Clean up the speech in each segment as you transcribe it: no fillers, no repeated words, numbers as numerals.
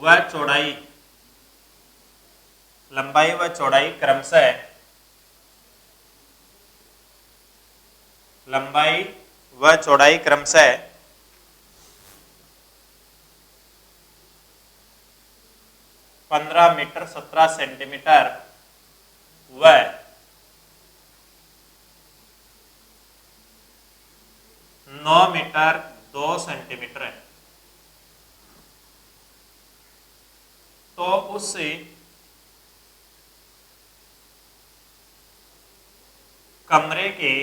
व चौड़ाई, लंबाई व चौड़ाई क्रमशः, लंबाई व चौड़ाई क्रमशः 15 मीटर 17 सेंटीमीटर व 9 मीटर 2 सेंटीमीटर है। तो उससे कमरे के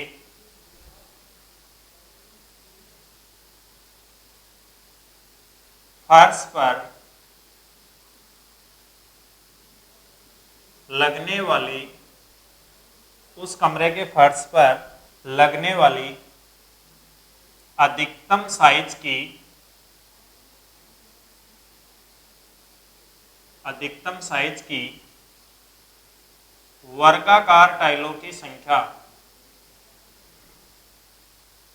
फर्श पर लगने वाली, उस कमरे के फर्श पर लगने वाली अधिकतम साइज की, अधिकतम साइज की वर्गाकार टाइलों की संख्या,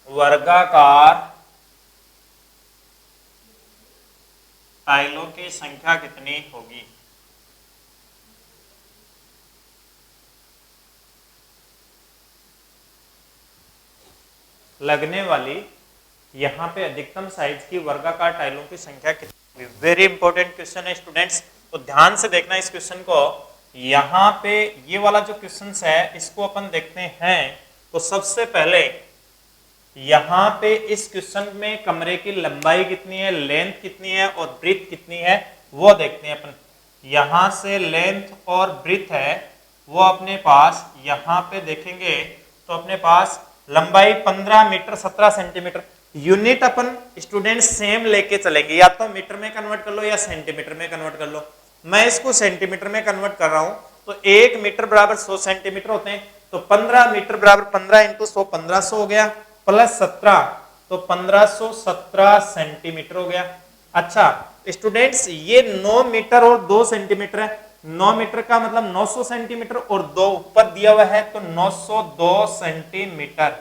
वर्गाकार टाइलों की संख्या कितनी होगी? लगने वाली यहाँ पे अधिकतम साइज की वर्गाकार टाइलों की संख्या कितनी? वेरी इंपॉर्टेंट क्वेश्चन है स्टूडेंट्स, तो ध्यान से देखना इस क्वेश्चन को। यहाँ पे ये वाला जो क्वेश्चन है इसको अपन देखते हैं। तो सबसे पहले यहाँ पे इस क्वेश्चन में कमरे की लंबाई कितनी है, लेंथ कितनी है और ब्रीथ कितनी है वो देखते हैं अपन। यहाँ से लेंथ और ब्रीथ है वो अपने पास, यहाँ पे देखेंगे तो अपने पास लंबाई 15 मीटर 17 सेंटीमीटर। यूनिट अपन स्टूडेंट सेम लेके चलेंगे, या तो मीटर में कन्वर्ट कर लो या सेंटीमीटर में कन्वर्ट कर लो। मैं इसको सेंटीमीटर में कन्वर्ट कर रहा हूं, तो 1 मीटर बराबर 100 सेंटीमीटर होते हैं। तो 15 मीटर बराबर 15 इंटू 100 1500 हो गया, प्लस 17 तो 1517 सेंटीमीटर हो गया। अच्छा स्टूडेंट्स ये 9 मीटर और 2 सेंटीमीटर है। 9 मीटर का मतलब 900 सेंटीमीटर और 2 ऊपर दिया हुआ है तो 902 सेंटीमीटर।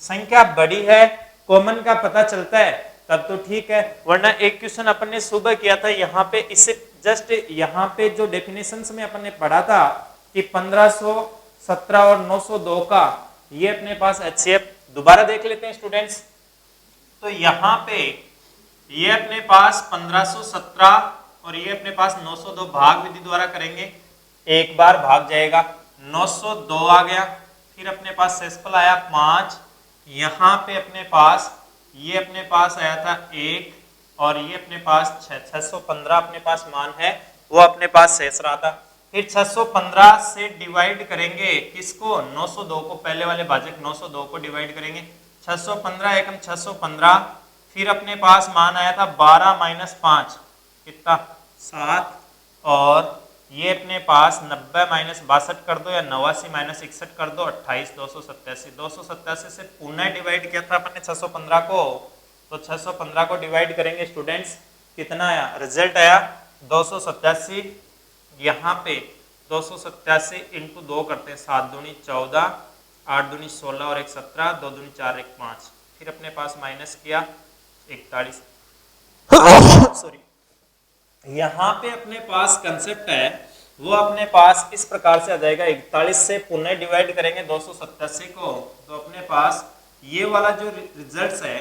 संख्या बड़ी है, कॉमन का पता चलता है तब तो ठीक है, वरना एक क्वेश्चन अपन ने सुबह किया था यहाँ पे, इससे जस्ट यहाँ पे जो डेफिनेशंस में अपन ने पढ़ा था कि 1517 और 902 का ये अपने पास HCF। दोबारा देख लेते हैं स्टूडेंट्स। तो यहाँ पे ये अपने पास 1517 और ये अपने पास 902 भाग विधि द्वारा करेंगे, एक बार भाग जाएगा 902 आ गया। फिर अपने पास शेषफल आया 5, यहाँ पे अपने पास ये अपने पास आया था 1 और ये अपने पास 615 अपने पास मान है वो अपने पास शेष रहा था। फिर 615 से डिवाइड करेंगे किसको, 902 को, पहले वाले भाजक 902 को डिवाइड करेंगे। 615 एकम 615, फिर अपने पास मान आया था 12 माइनस 5 कितना 7, और ये अपने पास 90 माइनस 62 कर दो या 89 माइनस 61 कर दो 28, 287 से पुनः डिवाइड किया था अपन ने 615 को, तो 615 को डिवाइड करेंगे स्टूडेंट्स कितना आया, रिजल्ट आया 287। यहाँ पे 287 इंटू 2 करते हैं, 7 दूनी 14, 8 दूनी 16 और 1 17, 2 दूनी 4 1 5, फिर अपने पास माइनस किया 41 सॉरी। यहाँ पे अपने पास कंसेप्ट है वो अपने पास इस प्रकार से आ जाएगा, 41 से पुनः डिवाइड करेंगे 287 को, तो अपने पास ये वाला जो रिजल्ट है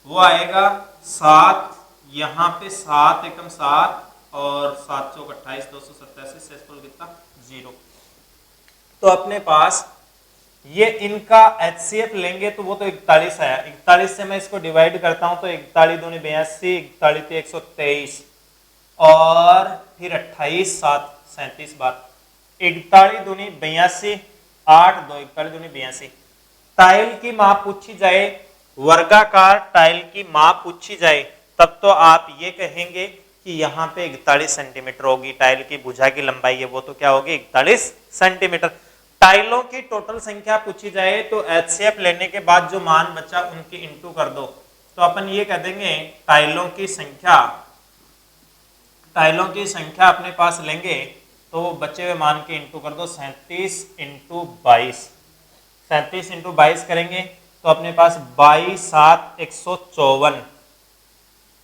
वो आएगा 7, यहाँ पे 7 एकम 7 और 7 चौक 28, 287 शेषफल कितना 0। तो अपने पास ये इनका HCF लेंगे तो वो तो 41 आया, 41 से मैं इसको डिवाइड करता हूं तो 41 दूनी 82, 41 123 और फिर 28 7 37 बार, 41 दूनी 82, 8 2 41 दूनी 82। टाइल की माप पूछी जाए, वर्गाकार टाइल की माप पूछी जाए तब तो आप ये कहेंगे कि यहाँ पे 41 सेंटीमीटर होगी, टाइल की भुजा की लंबाई है वो तो क्या होगी 41 सेंटीमीटर। टाइलों की टोटल संख्या पूछी जाए तो HCF लेने के बाद जो मान बचा उनकी इंटू कर दो, तो अपन ये कह देंगे टाइलों की संख्या अपने पास लेंगे तो बचे हुए मान के इंटू कर दो, 37 इंटू 22, 37 इंटू 22 करेंगे तो अपने पास 22 7 154,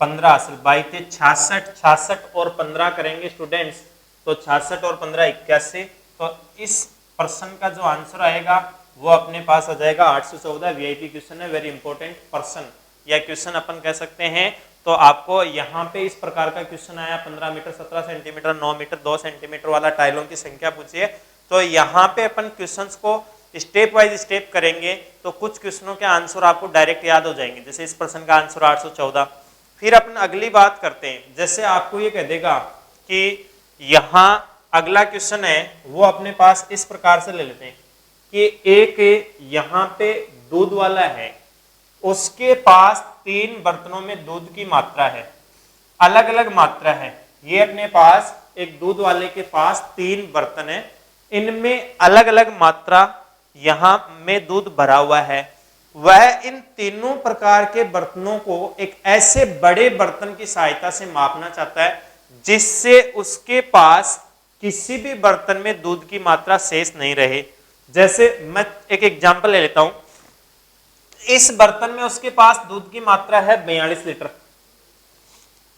15 22 66, 66 और 15 करेंगे स्टूडेंट्स तो 66 और 15 81। तो इस पर्सन का जो आंसर आएगा वो अपने पास आ जाएगा 814। वीआईपी क्वेश्चन है, वेरी इंपॉर्टेंट पर्सन या क्वेश्चन अपन कह सकते हैं। तो आपको यहाँ पे इस प्रकार का क्वेश्चन आया 15 मीटर 17 सेंटीमीटर 9 मीटर 2 सेंटीमीटर वाला टाइलों की संख्या पूछिए। तो यहाँ पे अपन क्वेश्चंस को स्टेप वाइज स्टेप करेंगे तो कुछ क्वेश्चनों के आंसर आपको डायरेक्ट याद हो जाएंगे। जैसे इस पर्सन का आंसर 814। फिर अपन अगली बात करते हैं, जैसे आपको ये कह देगा कि यहाँ अगला क्वेश्चन है वो अपने पास इस प्रकार से ले लेते हैं कि एक यहाँ पे दूध वाला है, उसके पास 3 बर्तनों में दूध की मात्रा है, अलग अलग मात्रा है। ये अपने पास एक दूध वाले के पास 3 बर्तन है, इनमें अलग अलग मात्रा यहां में दूध भरा हुआ है। वह इन तीनों प्रकार के बर्तनों को एक ऐसे बड़े बर्तन की सहायता से मापना चाहता है जिससे उसके पास किसी भी बर्तन में दूध की मात्रा शेष नहीं रहे। जैसे मैं एक एग्जांपल ले लेता हूं, इस बर्तन में उसके पास दूध की मात्रा है 42 लीटर।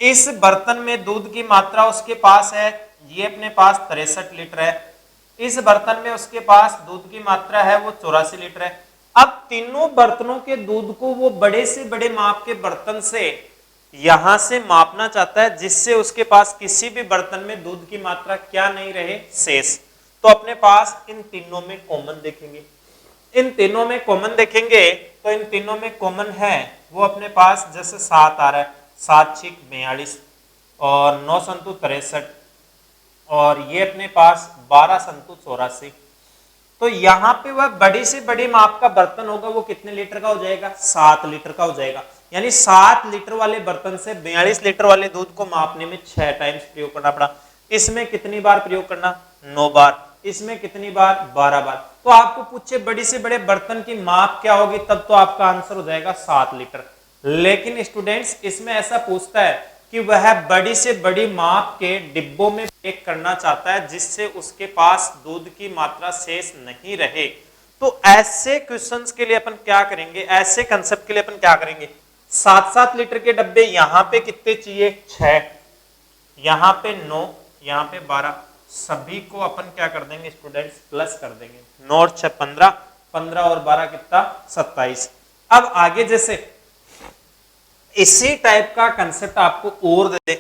इस बर्तन में दूध की मात्रा उसके पास है, ये अपने पास 63 लीटर है। इस बर्तन में उसके पास दूध की मात्रा है वो 84 लीटर है। अब तीनों बर्तनों के दूध को वो बड़े से बड़े माप के बर्तन से यहां से मापना चाहता है जिससे उसके पास किसी भी बर्तन में दूध की मात्रा क्या नहीं रहे, शेष। तो अपने पास इन तीनों में कॉमन देखेंगे, इन तीनों में कॉमन देखेंगे तो इन तीनों में कॉमन है वो अपने पास जैसे 7 आ रहा है, 7 6 42 और 9 संतु 63 और ये अपने पास 12 संतु 84। तो यहाँ पे वह बड़ी से बड़ी माप का बर्तन होगा वो कितने लीटर का हो जाएगा, 7 लीटर का हो जाएगा। यानी 7 लीटर वाले बर्तन से 42 लीटर वाले दूध को मापने में 6 टाइम्स प्रयोग करना पड़ा। इसमें कितनी बार प्रयोग करना, 9 बार। इसमें कितनी बार, 12 बार। तो आपको पूछे बड़ी से बड़े बर्तन की माप क्या होगी, तब तो आपका आंसर हो जाएगा 7 लीटर। लेकिन स्टूडेंट्स इसमें ऐसा पूछता है कि वह बड़ी से बड़ी माप के डिब्बों में पैक करना चाहता है जिससे उसके पास दूध की मात्रा शेष नहीं रहे। तो ऐसे क्वेश्चंस के लिए अपन क्या करेंगे, ऐसे कंसेप्ट के लिए अपन क्या करेंगे, 7-7 लीटर के डब्बे यहाँ पे कितने चाहिए, 6, यहाँ पे 9, यहाँ पे 12, सभी को अपन क्या कर देंगे स्टूडेंट्स, प्लस कर देंगे। 9 और 6 15, 15 और 12 कितना, 27। अब आगे जैसे इसी टाइप का कंसेप्ट आपको और दे दे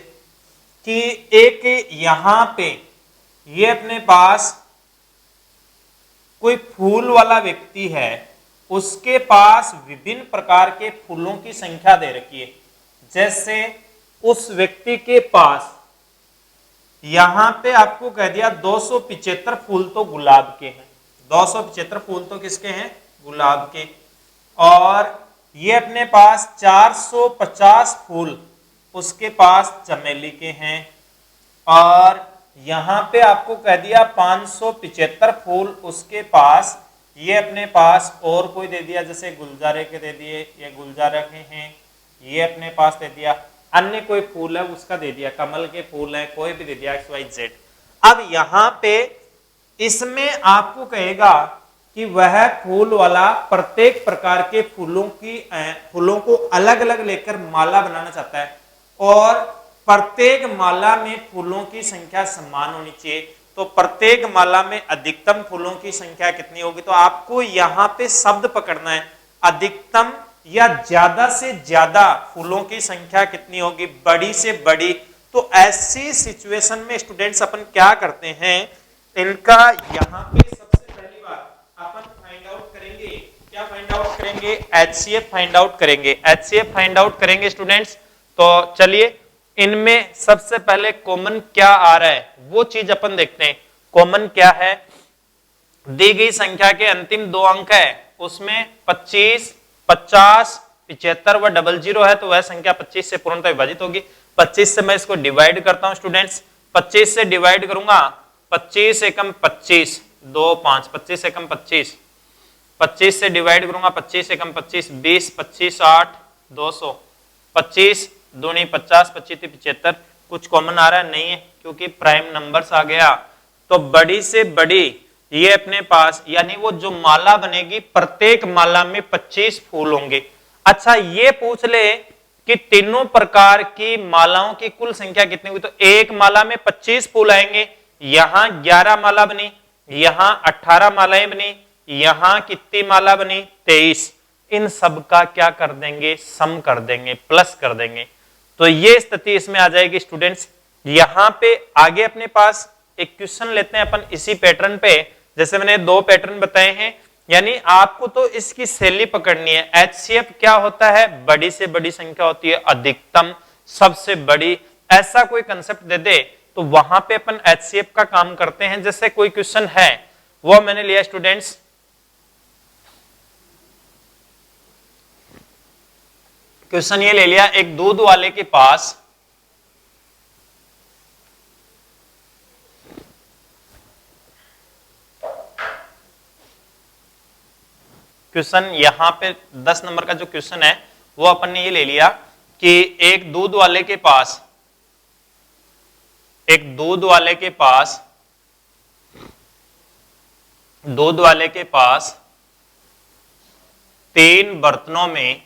कि एक यहां पे ये अपने पास कोई फूल वाला व्यक्ति है, उसके पास विभिन्न प्रकार के फूलों की संख्या दे रखी है। जैसे उस व्यक्ति के पास यहां पे आपको कह दिया 275 फूल तो गुलाब के हैं, 275 फूल तो किसके हैं, गुलाब के। और ये अपने पास 450 फूल उसके पास चमेली के हैं। और यहां पे आपको कह दिया 575 फूल उसके पास, ये अपने पास और कोई दे दिया, जैसे गुलजारे के दे दिए, ये गुलजारे के हैं, ये अपने पास दे दिया, अन्य कोई फूल है उसका दे दिया, कमल के फूल है कोई भी दे दिया, XYZ। अब यहां पे इसमें आपको कहेगा कि वह फूल वाला प्रत्येक प्रकार के फूलों को अलग अलग लेकर माला बनाना चाहता है और प्रत्येक माला में फूलों की संख्या समान होनी चाहिए। तो प्रत्येक माला में अधिकतम फूलों की संख्या कितनी होगी, तो आपको यहाँ पे शब्द पकड़ना है, अधिकतम या ज्यादा से ज्यादा फूलों की संख्या कितनी होगी, बड़ी से बड़ी। तो ऐसी सिचुएशन में स्टूडेंट्स अपन क्या करते हैं, इनका यहाँ पे सबसे पहली बार अपन फाइंड आउट करेंगे, क्या फाइंड आउट करेंगे, HCF फाइंड आउट करेंगे, HCF फाइंड आउट करेंगे स्टूडेंट्स। तो चलिए इनमें सबसे पहले कॉमन क्या आ रहा है वो चीज अपन देखते हैं। कॉमन क्या है, दी गई संख्या के अंतिम 2 अंक है, उसमें 25, 50, 75 व 00 है, तो वह संख्या 25 से पूर्णतः विभाजित होगी। 25 से मैं इसको डिवाइड करता हूं स्टूडेंट्स, 25 से डिवाइड करूंगा, 25 एकम 25, 2 5, 25 एकम 25, 25 से डिवाइड करूंगा, 25 एकम 25, 20, 25 8, 200, 25 दूनी 50, 25 75। कुछ कॉमन आ रहा है, नहीं है क्योंकि प्राइम नंबर्स आ गया। तो बड़ी से बड़ी ये अपने पास, यानी वो जो माला बनेगी प्रत्येक माला में 25 फूल होंगे। अच्छा ये पूछ ले कि तीनों प्रकार की मालाओं की कुल संख्या कितनी हुई, तो एक माला में 25 फूल आएंगे, यहां 11 माला बनी, यहां 18 मालाएं बनी, यहां कितनी माला बनी 23। इन सब का क्या कर देंगे, सम कर देंगे, प्लस कर देंगे। तो ये स्थिति इसमें आ जाएगी स्टूडेंट्स। यहां पे आगे अपने पास एक क्वेश्चन लेते हैं अपन इसी पैटर्न पे, जैसे मैंने दो पैटर्न बताए हैं, यानी आपको तो इसकी शैली पकड़नी है। एचसीएफ क्या होता है, बड़ी से बड़ी संख्या होती है, अधिकतम, सबसे बड़ी, ऐसा कोई कंसेप्ट दे दे तो वहां पे अपन एचसीएफ का काम करते हैं। जैसे कोई क्वेश्चन है वो मैंने लिया स्टूडेंट्स, क्वेश्चन ये ले लिया, एक दूध वाले के पास क्वेश्चन, यहां पे 10 नंबर का जो क्वेश्चन है वो अपन ने ये ले लिया कि एक दूध वाले के पास, दूध वाले के पास 3 बर्तनों में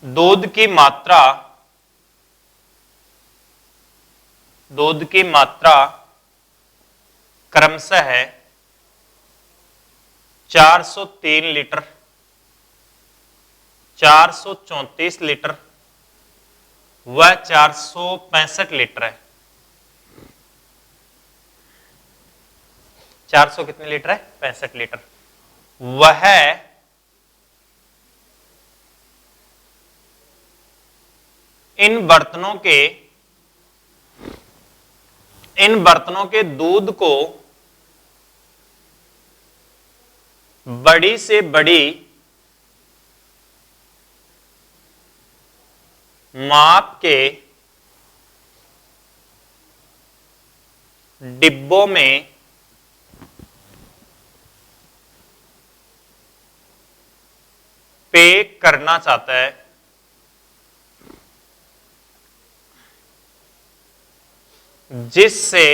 दूध की मात्रा क्रमशः है 403 लीटर, 434 लीटर व 465 लीटर है। 400 कितने लीटर है, 65 लीटर। वह इन बर्तनों के दूध को बड़ी से बड़ी माप के डिब्बों में पैक करना चाहता है, जिससे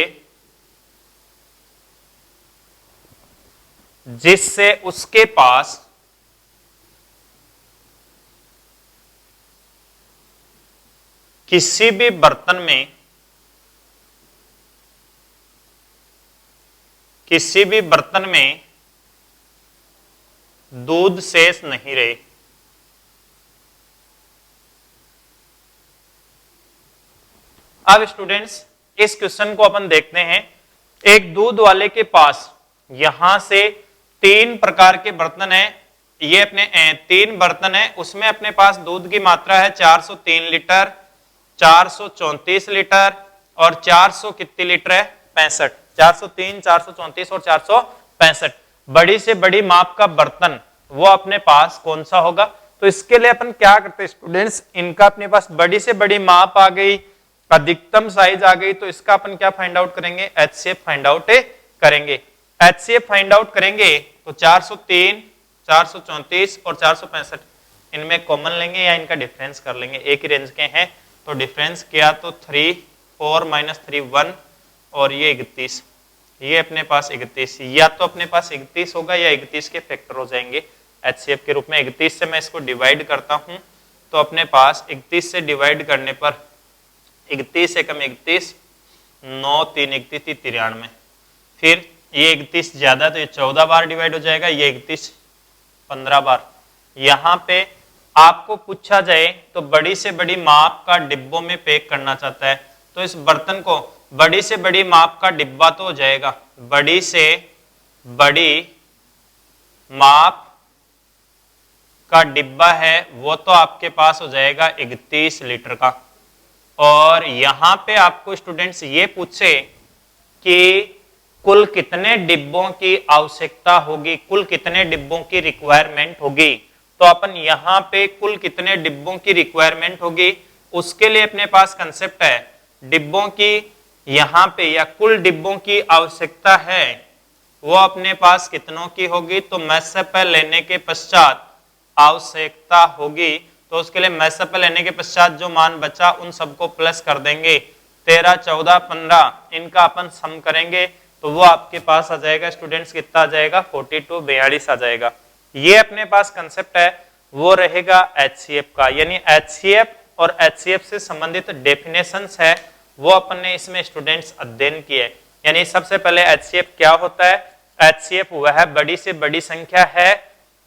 उसके पास किसी भी बर्तन में दूध शेष नहीं रहे। अब स्टूडेंट्स इस क्वेश्चन को अपन देखते हैं। एक दूध वाले के पास यहां से 3 प्रकार के बर्तन है, ये अपने 3 बर्तन है, उसमें अपने पास दूध की मात्रा है 403 लीटर, 434 लीटर और 400 कितनी लीटर है, 65। 403, 434 और 465 बड़ी से बड़ी माप का बर्तन वो अपने पास कौन सा होगा। तो इसके लिए अपन क्या करते हैं स्टूडेंट्स, इनका अपने पास बड़ी से बड़ी माप आ गई, अधिकतम साइज आ गई, तो इसका अपन क्या फाइंड आउट करेंगे, एचसीएफ फाइंड आउट करेंगे। एचसीएफ फाइंड आउट करेंगे तो 403, 434 और 465 इनमें कॉमन लेंगे या इनका डिफरेंस कर लेंगे, एक ही रेंज के हैं तो डिफरेंस किया तो 3, 4 माइनस 3 1 और ये 31, ये अपने पास 31, या तो अपने पास 31 होगा या 31 के फैक्टर हो जाएंगे एचसीएफ के रूप में। 31 से मैं इसको डिवाइड करता हूं तो अपने पास 31 से डिवाइड करने पर 31 एकम 31, 9 3 31 93, फिर ये 31 ज्यादा तो ये 14 बार डिवाइड हो जाएगा, ये 31 15 बार। यहां पे आपको पूछा जाए तो बड़ी से बड़ी माप का डिब्बों में पैक करना चाहता है, तो इस बर्तन को बड़ी से बड़ी माप का डिब्बा तो हो जाएगा, बड़ी से बड़ी माप का डिब्बा है वो तो आपके पास हो जाएगा 31 लीटर का। और यहां पे आपको स्टूडेंट्स ये पूछे कि कुल कितने डिब्बों की आवश्यकता होगी, कुल कितने डिब्बों की रिक्वायरमेंट होगी, तो अपन यहां पे कुल कितने डिब्बों की रिक्वायरमेंट होगी उसके लिए अपने पास कंसेप्ट है डिब्बों की, यहां पे या कुल डिब्बों की आवश्यकता है वो अपने पास कितनों की होगी, तो मैसेपल लेने के पश्चात आवश्यकता होगी, तो उसके लिए मैसेपल लेने के पश्चात जो मान बचा उन सबको प्लस कर देंगे, 13 14 15 इनका अपन सम करेंगे तो वो आपके पास आ जाएगा स्टूडेंट्स, कितना आ जाएगा 42 42 आ जाएगा। ये अपने पास कंसेप्ट है वो रहेगा HCF का, यानी HCF और HCF से संबंधित डेफिनेशंस है वो अपन ने इसमें स्टूडेंट्स अध्ययन किए। यानी सबसे पहले HCF क्या होता है? HCF वह बड़ी से बड़ी संख्या है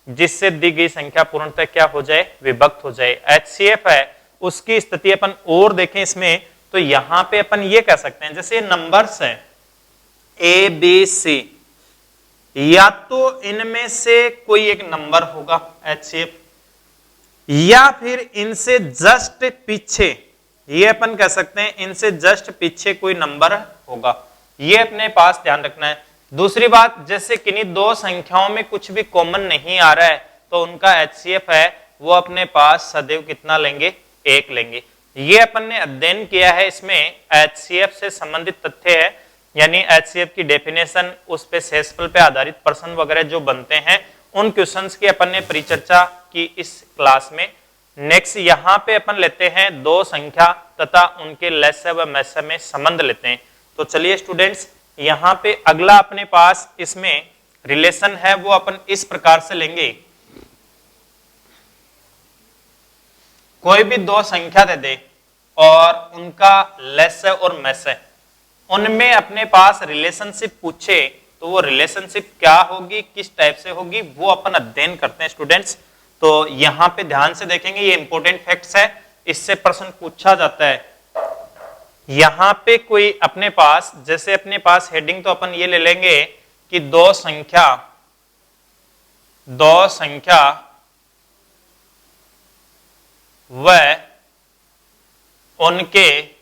जिससे दी गई संख्या पूर्णतः क्या हो जाए? विभक्त हो जाए। HCF है उसकी स्थिति अपन और देखें इसमें, तो यहां पे अपन ये कह सकते हैं जैसे नंबर्स है A B C, या तो इनमें से कोई एक नंबर होगा HCF, या फिर इनसे जस्ट पीछे, ये अपन कह सकते हैं इनसे जस्ट पीछे कोई नंबर होगा। ये अपने पास ध्यान रखना है। दूसरी बात, जैसे किन्हीं दो संख्याओं में कुछ भी कॉमन नहीं आ रहा है तो उनका HCF है वो अपने पास सदैव कितना लेंगे? 1 लेंगे। ये अपन ने अध्ययन किया है, इसमें HCF से संबंधित तथ्य है, यानी HCF की डेफिनेशन, उस पे सेसफल पे आधारित प्रश्न वगैरह जो बनते हैं उन क्वेश्चंस की अपन ने परिचर्चा की इस क्लास में। नेक्स्ट यहाँ पे अपन लेते हैं दो संख्या तथा उनके लस्य व मस्य में संबंध लेते हैं। तो चलिए स्टूडेंट्स, यहाँ पे अगला अपने पास इसमें रिलेशन है वो अपन इस प्रकार से लेंगे, कोई भी दो संख्या दे दे और उनका लस्य और मस्य, उनमें अपने पास रिलेशनशिप पूछे तो वो रिलेशनशिप क्या होगी, किस टाइप से होगी, वो अपन अध्ययन करते हैं स्टूडेंट्स। तो यहाँ पे ध्यान से देखेंगे, ये इंपॉर्टेंट फैक्ट्स है, इससे प्रश्न पूछा जाता है। यहाँ पे कोई अपने पास, जैसे अपने पास हेडिंग तो अपन ये ले लेंगे कि दो संख्या व उनके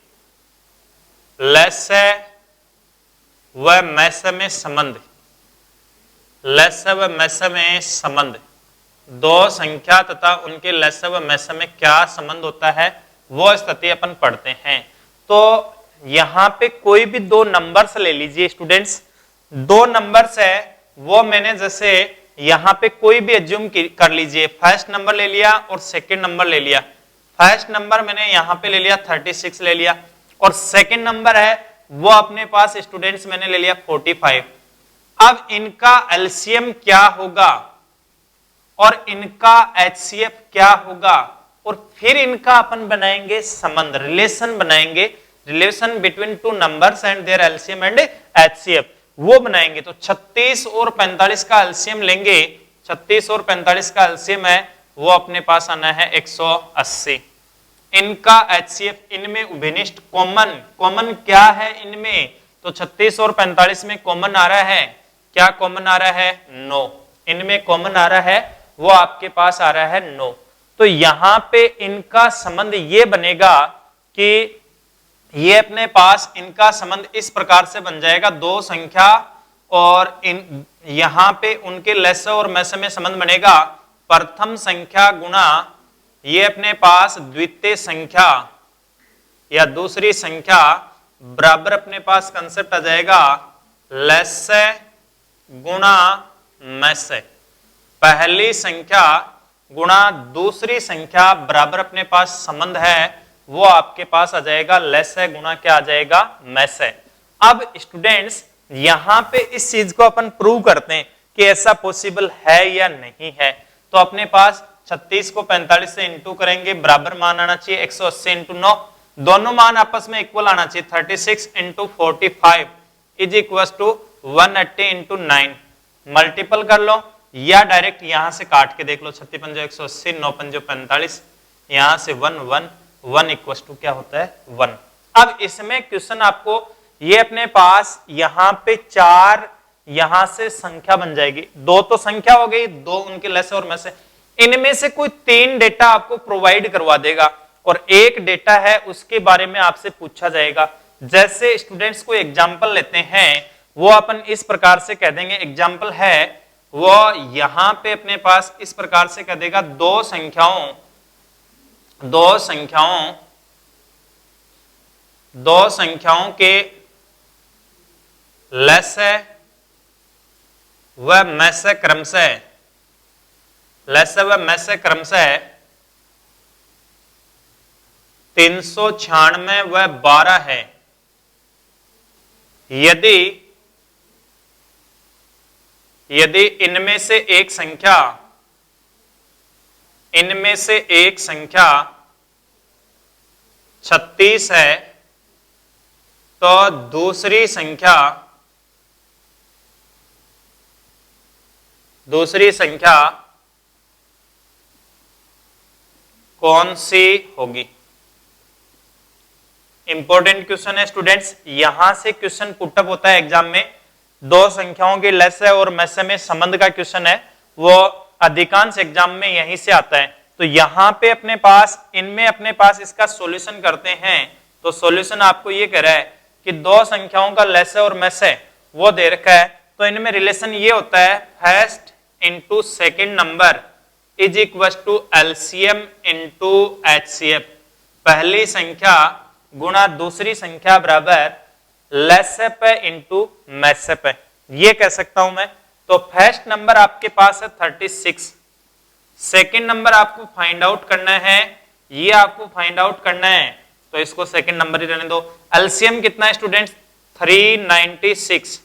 लस्य व मस्य में संबंध, लस्य व मस्य में संबंध, दो संख्या तथा उनके लस्य व मस्य में क्या संबंध होता है वो स्थिति अपन पढ़ते हैं। तो यहाँ पे कोई भी दो नंबर्स ले लीजिए स्टूडेंट्स, दो नंबर्स है वो मैंने जैसे यहाँ पे कोई भी एज्यूम कर लीजिए, फर्स्ट नंबर ले लिया और सेकंड नंबर ले लिया। फर्स्ट नंबर मैंने यहाँ पे ले लिया 36 ले लिया, और सेकंड नंबर है वो अपने पास स्टूडेंट्स मैंने ले लिया 45। अब इनका एलसीएम क्या होगा और इनका HCF क्या होगा, और फिर इनका अपन बनाएंगे संबंध, रिलेशन बनाएंगे, relation between two numbers and their LCM and HCF वो बनाएंगे। तो 36 और 45 का एलसीएम लेंगे, 36 और 45 का एलसीएम है वो अपने पास आना है 180। इनका HCF, इनमें उभयनिष्ठ कॉमन क्या है इनमें, तो 36 और 45 में कॉमन आ रहा है, क्या कॉमन आ रहा है? 9। इनमें कॉमन आ रहा है वो आपके पास आ रहा है 9। तो यहां पे इनका संबंध ये बनेगा कि ये अपने पास इनका संबंध इस प्रकार से बन जाएगा, दो संख्या और इन यहां पे उनके लस्य और मस्य में संबंध बनेगा प्रथम संख्या गुणा ये अपने पास द्वितीय संख्या या दूसरी संख्या बराबर अपने पास कंसेप्ट आ जाएगा लस्य गुणा मस्य। पहली संख्या गुणा दूसरी संख्या बराबर अपने पास संबंध है वो आपके पास आ जाएगा लस्य गुणा क्या आ जाएगा? मस्य। अब स्टूडेंट्स यहां पे इस चीज को अपन प्रूव करते हैं कि ऐसा पॉसिबल है या नहीं है। तो अपने पास 36 को 45 से इंटू करेंगे, बराबर मान आना चाहिए 180 इंटू 9, दोनों मान आपस में इक्वल आना चाहिए। 36 into 45 is equal to 180 into 9, multiple कर लो या डायरेक्ट यहां से काट के देख लो, 36 पंजो 180, 9 पंजो 45, यहां से 1 इक्वल टू क्या होता है? 1। अब इसमें क्वेश्चन आपको ये अपने पास यहां पे 4 यहां से संख्या बन जाएगी, दो तो संख्या हो गई, दो उनके लस्य और मस्य, इनमें से कोई 3 डेटा आपको प्रोवाइड करवा देगा और एक डेटा है उसके बारे में आपसे पूछा जाएगा। जैसे स्टूडेंट्स को एग्जाम्पल लेते हैं वो अपन इस प्रकार से कह देंगे, एग्जाम्पल है वो यहां पे अपने पास इस प्रकार से कह देगा, दो संख्याओं के लस्य व मस्य क्रमशः, लस्य व मस्य क्रमशः 396 व 12 है। यदि यदि इनमें से एक संख्या 36 है तो दूसरी संख्या कौन सी होगी? इंपॉर्टेंट क्वेश्चन है स्टूडेंट्स। यहां से क्वेश्चन पुटअप होता है एग्जाम में, दो संख्याओं के लेसे और मेसे में संबंध का क्वेश्चन है, वो अधिकांश एग्जाम में यहीं से आता है। तो यहां पे अपने पास इसका सॉल्यूशन करते हैं, तो सॉल्यूशन आपको ये कह रहा है कि दो संख्याओं का लेसे और मेसे वो दे रखा है, तो इनमें रिलेशन ये होता है first into second number is equal to LCM into HCF. पहली संख्या गुणा दूसरी संख्या बराबर लेसेप इंटू मेसेप, ये कह सकता हूं मैं। तो फर्स्ट नंबर आपके पास है 36, सेकेंड नंबर आपको फाइंड आउट करना है, ये आपको फाइंड आउट करना है, तो इसको सेकेंड नंबर ही रहने दो। एलसीएम कितना है स्टूडेंट्स? 396,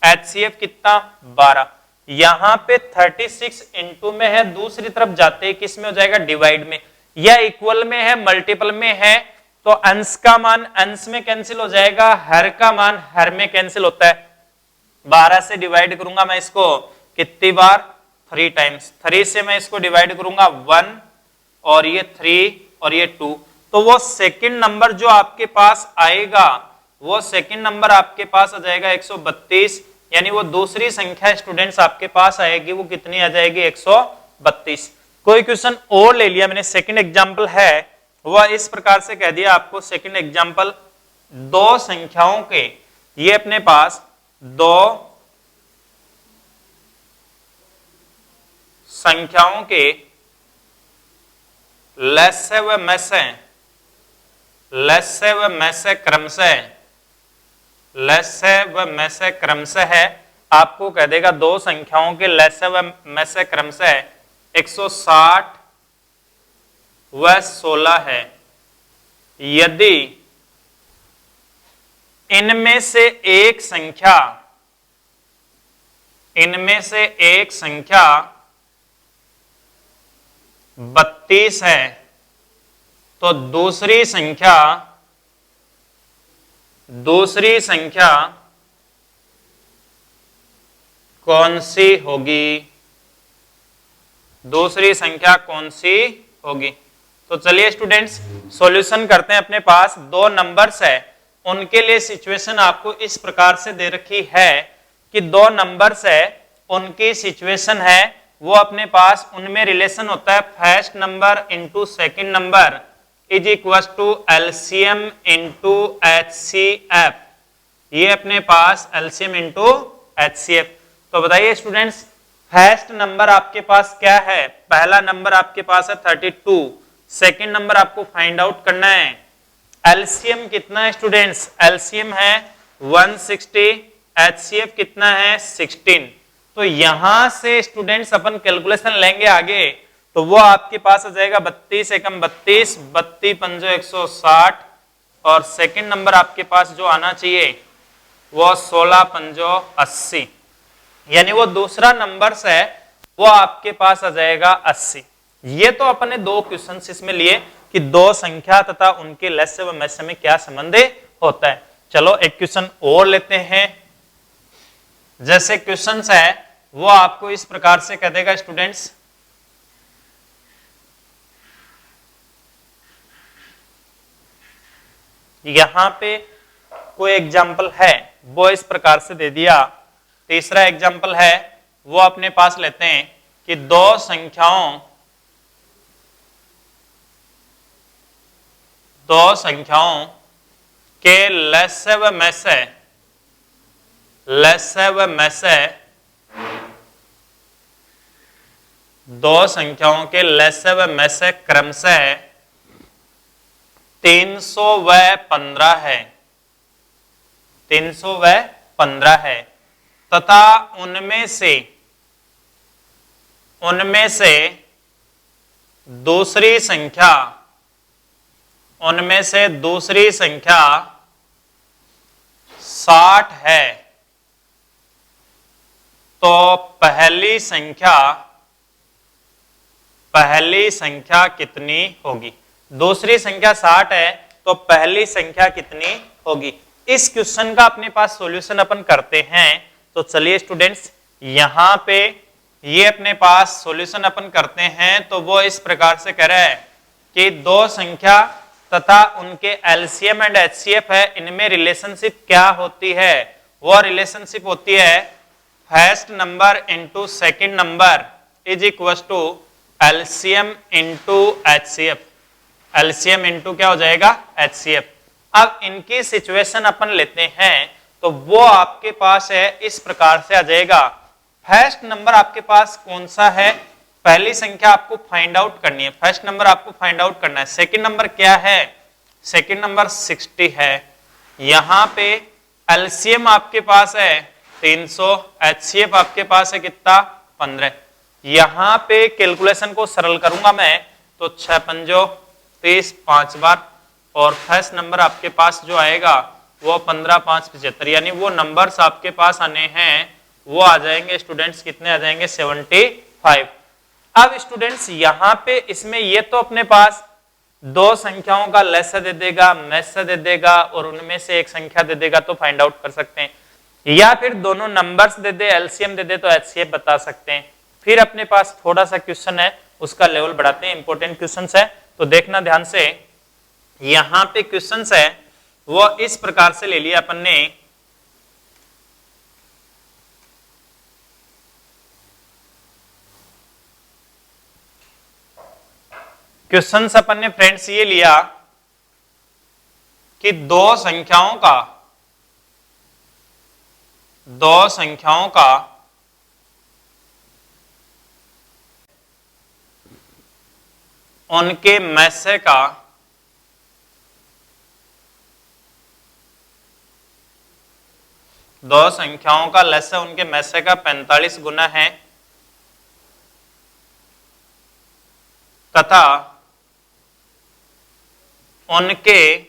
एचसीएफ कितना? 12। यहां पे 36 इंटू में है, दूसरी तरफ जाते ही किस में हो जाएगा? डिवाइड में। या इक्वल में है, मल्टीपल में है, तो अंश का मान अंश में कैंसिल हो जाएगा, हर का मान हर में कैंसिल होता है। 12 से डिवाइड करूंगा मैं इसको कितनी बार? 3 टाइम्स। 3 से मैं इसको डिवाइड करूंगा 1 और ये 3 और ये 2, तो वो सेकंड नंबर जो आपके पास आएगा वो सेकंड नंबर आपके पास आ जाएगा 132, यानी वो दूसरी संख्या स्टूडेंट्स आपके पास आएगी, वो कितनी आ जाएगी? 132। कोई क्वेश्चन और ले लिया मैंने, सेकंड एग्जांपल है वह इस प्रकार से कह दिया आपको। सेकंड एग्जांपल, दो संख्याओं के, ये अपने पास दो संख्याओं के लेसे व मेसे क्रमशः है, आपको कह देगा दो संख्याओं के लेसे व मेसे क्रमशः 160 व 16 है। यदि इनमें से एक संख्या 32 है तो दूसरी संख्या कौन सी होगी? दूसरी संख्या कौन सी होगी? तो चलिए स्टूडेंट्स सॉल्यूशन करते हैं। अपने पास दो नंबर्स है, उनके लिए सिचुएशन आपको इस प्रकार से दे रखी है कि दो नंबर्स है, उनकी सिचुएशन है वो अपने पास, उनमें रिलेशन होता है first number into second number is equal to LCM into HCF. ये अपने पास एलसीएम इंटू एचसीएफ। तो बताइए स्टूडेंट्स, फर्स्ट नंबर आपके पास क्या है? पहला नंबर आपके पास है 32, सेकेंड नंबर आपको फाइंड आउट करना है। एलसीएम कितना है स्टूडेंट्स? एलसीएम है 160, एचसीएफ कितना है? 16। तो यहां से स्टूडेंट्स अपन कैलकुलेशन लेंगे आगे, तो वो आपके पास आ जाएगा 32 एकम 32, 32 पंजो 160, और सेकेंड नंबर आपके पास जो आना चाहिए वो 16 पंजो 80, यानी वो दूसरा नंबर है वो आपके पास आ जाएगा 80। ये तो अपने दो क्वेश्चन इसमें लिए कि दो संख्या तथा उनके लेसे व मेसे में क्या संबंध होता है। चलो एक क्वेश्चन और लेते हैं। जैसे क्वेश्चंस है वो आपको इस प्रकार से कह देगा स्टूडेंट्स, यहां पे कोई एग्जाम्पल है वो इस प्रकार से दे दिया। तीसरा एग्जाम्पल है वो अपने पास लेते हैं कि दो संख्याओं के लेसे व मेसे दो संख्याओं के लेसे व मेसे क्रमशः 300 व 15 है, 300 व 15 है, तथा उनमें से दूसरी संख्या 60 है, तो पहली संख्या कितनी होगी। दूसरी संख्या 60 है तो पहली संख्या कितनी होगी। इस क्वेश्चन का अपने पास सॉल्यूशन अपन करते हैं। तो चलिए स्टूडेंट्स यहां पे ये अपने पास सॉल्यूशन अपन करते हैं। तो वो इस प्रकार से कह रहा है कि दो संख्या तथा उनके एलसीएम एंड एचसीएफ है, इनमें रिलेशनशिप क्या होती है। वो रिलेशनशिप होती है first number into second number is equal to LCM into HCF. LCM into क्या हो जाएगा एचसीएफ। अब इनकी सिचुएशन अपन लेते हैं तो वो आपके पास है इस प्रकार से आ जाएगा। फर्स्ट नंबर आपके पास कौन सा है, पहली संख्या आपको फाइंड आउट करनी है, फर्स्ट नंबर आपको फाइंड आउट करना है। सेकंड नंबर क्या है, सेकंड नंबर 60 है। यहां पे एलसीएम आपके पास है 300, एचसीएफ आपके पास है कितना 15। यहां पे कैलकुलेशन को सरल करूंगा मैं तो 6 पंजो 30 5 बार, और फर्स्ट नंबर आपके पास जो आएगा वो 15 5 75, यानी वो नंबर्स आपके पास आने हैं वो आ जाएंगे स्टूडेंट्स कितने आ जाएंगे 75। अब स्टूडेंट्स यहां पे इसमें ये तो अपने पास दो संख्याओं का लेसा दे देगा, मैसा दे देगा और उनमें से एक संख्या दे देगा तो फाइंड आउट कर सकते हैं, या फिर दोनों नंबर्स दे दे एलसीएम दे दे तो एचसीएफ बता सकते हैं। फिर अपने पास थोड़ा सा क्वेश्चन है उसका लेवल बढ़ाते हैं, इंपॉर्टेंट क्वेश्चन है तो देखना ध्यान से। यहां पे क्वेश्चन है वो इस प्रकार से ले लिया अपन ने। क्वेश्चन अपन ने फ्रेंड्स ये लिया कि दो संख्याओं का उनके मैसे का दो संख्याओं का लसा उनके मैसे का 45 गुना है तथा उनके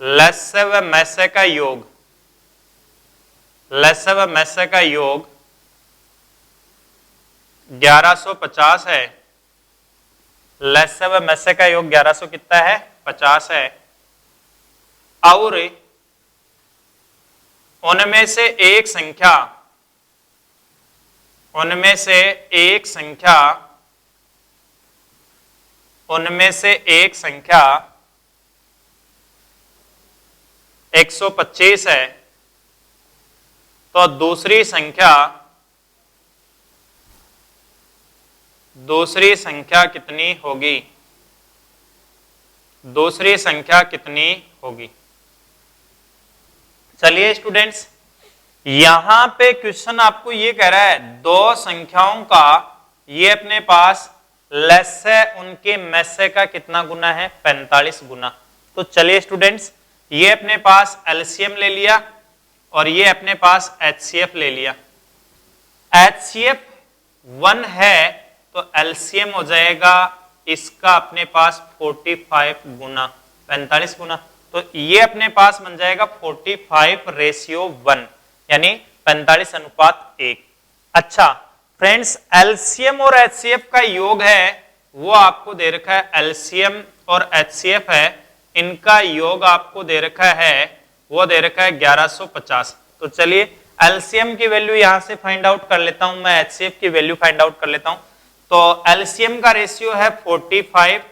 लसे व मैसे का योग 1150 है। लसे व मैसे का योग 1100 कितना है 50 है। और उनमें से एक संख्या 125 है तो दूसरी संख्या कितनी होगी। चलिए स्टूडेंट्स यहां पे क्वेश्चन आपको ये कह रहा है दो संख्याओं का ये अपने पास लसे उनके मैसे का कितना गुना है 45 गुना। तो चलिए स्टूडेंट्स ये अपने पास एलसीएम ले लिया और ये अपने पास एचसीएफ ले लिया। एचसीएफ 1 है तो एलसीएम हो जाएगा इसका अपने पास 45 गुना 45 गुना, तो ये अपने पास बन जाएगा 45:1 यानी 45:1। अच्छा फ्रेंड्स एलसीएम और एचसीएफ का योग है वो आपको दे रखा है, एलसीएम और एचसीएफ है इनका योग आपको दे रखा है वो दे रखा है 1150। तो चलिए एलसीएम की वैल्यू यहां से फाइंड आउट कर लेता हूं, मैं एचसीएफ की वैल्यू फाइंड आउट कर लेता हूं। तो एलसीएम का रेशियो है 45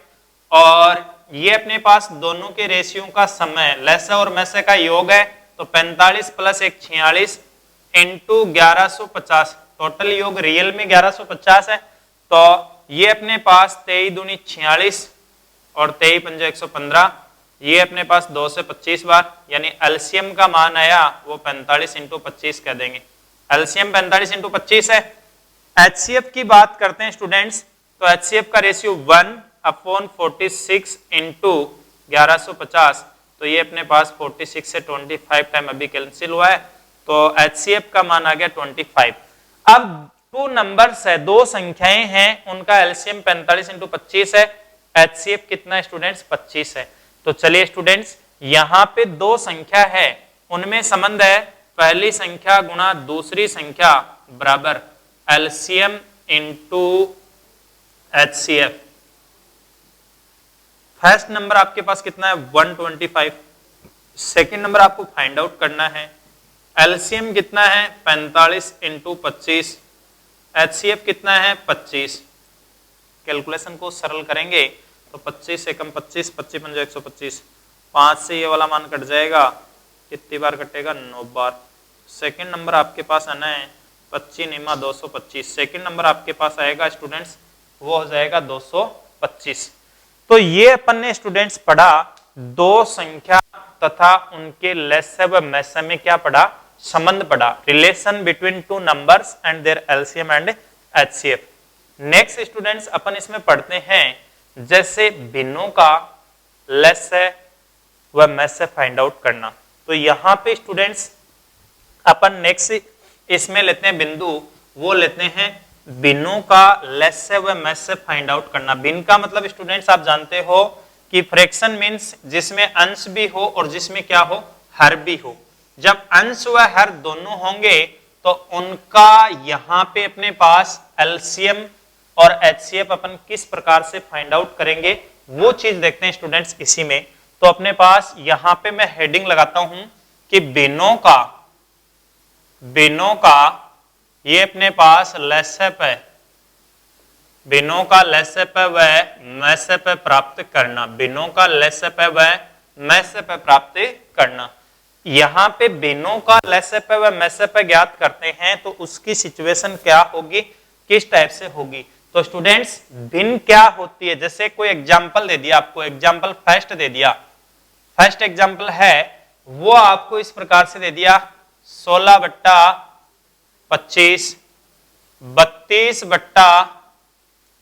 और ये अपने पास दोनों के रेशियो का समय लसा और मैसे का योग है तो 45 + 1 46 इंटू 1150, टोटल योग रियल में 1150 है तो ये अपने पास 23 दूनी 46 और 23 पंजे 115, ये अपने पास 2 से 25 बार, यानी एलसीएम का मान आया वो 45 × 25 कह देंगे। एलसीएम 45 × 25 है। एचसीएफ की बात करते हैं स्टूडेंट्स तो एचसीएफ का रेशियो 1/46 इंटू 1150, तो ये अपने पास 46 से 25 टाइम अभी कैंसिल हुआ है तो एचसीएफ का मान आ गया 25। अब टू नंबर्स है, दो संख्याएं हैं, उनका एलसीएम 45 × 25 है, एचसीएफ कितना है स्टूडेंट्स 25 है। तो चलिए स्टूडेंट्स यहां पे दो संख्या है उनमें संबंध है पहली संख्या गुणा दूसरी संख्या बराबर LCM into HCF। First number आपके पास कितना है 125, सेकेंड नंबर आपको फाइंड आउट करना है। एलसीएम कितना है 45 इंटू 25, HCF कितना है 25। कैलकुलेशन को सरल करेंगे तो 25 से कम 25, 25 पंजा 125, 5 से ये वाला मान कट जाएगा, कितनी बार कटेगा 9 बार। सेकेंड नंबर आपके पास आना है 25 निमा 225, सेकेंड नंबर आपके पास आएगा स्टूडेंट्स वो हो जाएगा 225। तो ये अपन ने स्टूडेंट्स पढ़ा दो संख्या तथा उनके लेस्य व मैस्य में क्या पढ़ा, संबंध पढ़ा, relation between two numbers and their LCM and HCF। Next students अपन इसमें पढ़ते हैं जैसे भिन्नों का लेस्य व मैस्य फाइंड आउट करना। तो यहाँ पे स्टूडेंट्स अपन नेक्स्ट इसमें लेते हैं बिंदु, वो लेते हैं भिन्नों का लेस्य व मैस्य फाइंड आउट करना। भिन्न का मतलब स्टूडेंट्स आप जानते हो कि फ्रैक्शन मींस जिसमें अंश भी हो और जिसमें क्या हो, हर भी हो। जब अंश व हर दोनों होंगे तो उनका यहाँ पे अपने पास एलसीएम और HCF अपन किस प्रकार से फाइंड आउट करेंगे वो चीज देखते हैं स्टूडेंट्स इसी में। तो अपने पास यहाँ पे मैं हेडिंग लगाता हूं कि भिन्नों का ये अपने पास लेस्य व भिन्नों का लेस्य व मैस्य प्राप्त करना, भिन्नों का लेस्य व मैस्य प्राप्त करना। यहाँ पे भिन्नों का लेस्य व मैस्य ज्ञात करते हैं तो उसकी सिचुएशन क्या होगी, किस टाइप से होगी। तो स्टूडेंट्स भिन्न क्या होती है, जैसे कोई एग्जाम्पल दे दिया आपको, एग्जाम्पल फर्स्ट दे दिया, फर्स्ट एग्जाम्पल है वो आपको इस प्रकार से दे दिया 16/25, 32/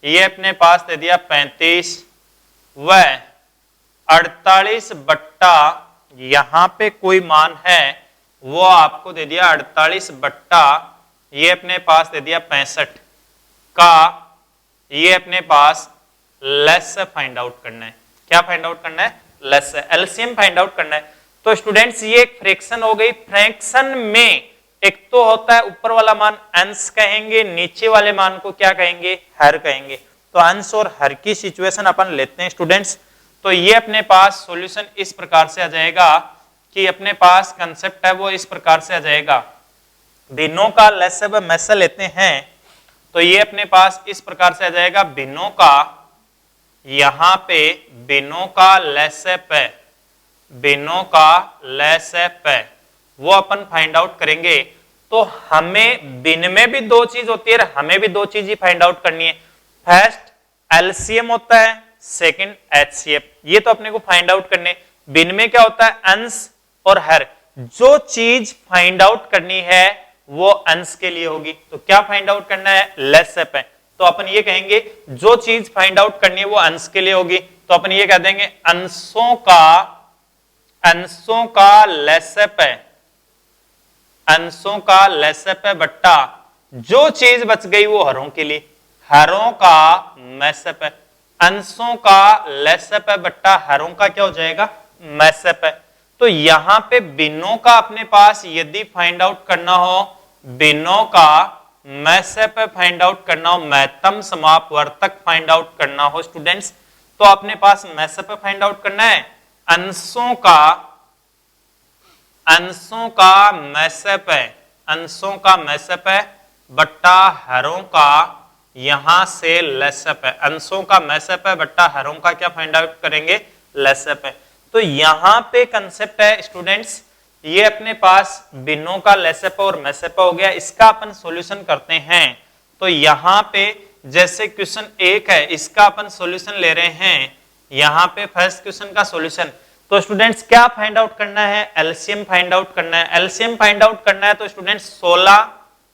ये अपने पास दे दिया 35 व 48/ यहां पे कोई मान है वो आपको दे दिया 48/ ये अपने पास दे दिया 65 का ये अपने पास लेस्य फाइंड आउट करना है। क्या फाइंड आउट करना है, लेस्य, एलसीएम फाइंड आउट करना है। तो स्टूडेंट्स ये एक फ्रैक्शन हो गई, फ्रैक्शन में एक तो होता है ऊपर वाला मान अंश कहेंगे, नीचे वाले मान को क्या कहेंगे, हर कहेंगे। तो अंश और हर की सिचुएशन अपन लेते हैं स्टूडेंट्स। तो ये अपने पास सॉल्यूशन इस प्रकार से आ जाएगा कि अपने पास कंसेप्ट है वो इस प्रकार से आ जाएगा, भिन्नों का लेस्य व मैस्य लेते हैं तो ये अपने पास इस प्रकार से आ जाएगा, भिन्नों का यहाँ पे भिन्नों का लेस्य वो अपन फाइंड आउट करेंगे। तो हमें भिन्न में भी दो चीज होती है, हमें भी दो चीज ही फाइंड आउट करनी है। फर्स्ट एलसीएम होता है, सेकंड HCF, ये तो अपने को फाइंड आउट करने। भिन्न में क्या होता है, अंश और हर। जो चीज फाइंड आउट करनी है वो अंश के लिए होगी, तो क्या फाइंड आउट करना है, लेस्य। तो अपन ये कहेंगे जो चीज फाइंड आउट करनी है वो अंश के लिए होगी, तो अपन ये कह देंगे अंशों का लेस्य बट्टा जो चीज बच गई वो हरों के लिए, हरों का मैस्य। अंशों का लेस्य बट्टा हरों का क्या हो जाएगा, मैस्य। तो यहां पे भिन्नों का अपने पास यदि फाइंड आउट करना हो, भिन्नों का मैस्य फाइंड आउट करना हो, महत्तम समापवर्तक फाइंड आउट करना हो स्टूडेंट्स, तो अपने पास मैस्य फाइंड आउट करना है, अंशों का मैस्य बट्टा हरों का यहां से लेस्य। अंशों का मैस्य बट्टा हरों का क्या फाइंड आउट करेंगे, लेस्य। तो यहां पे कंसेप्ट है स्टूडेंट्स, ये अपने पास भिन्नों का लेस्य और मैस्य हो गया। इसका अपन सॉल्यूशन करते हैं। तो यहां पे जैसे क्वेश्चन 1 है इसका अपन सॉल्यूशन ले रहे हैं, यहां पे फर्स्ट क्वेश्चन का सॉल्यूशन। तो स्टूडेंट्स क्या फाइंड आउट करना है, एलसीएम फाइंड आउट करना है। एलसीएम फाइंड आउट करना है तो स्टूडेंट्स 16,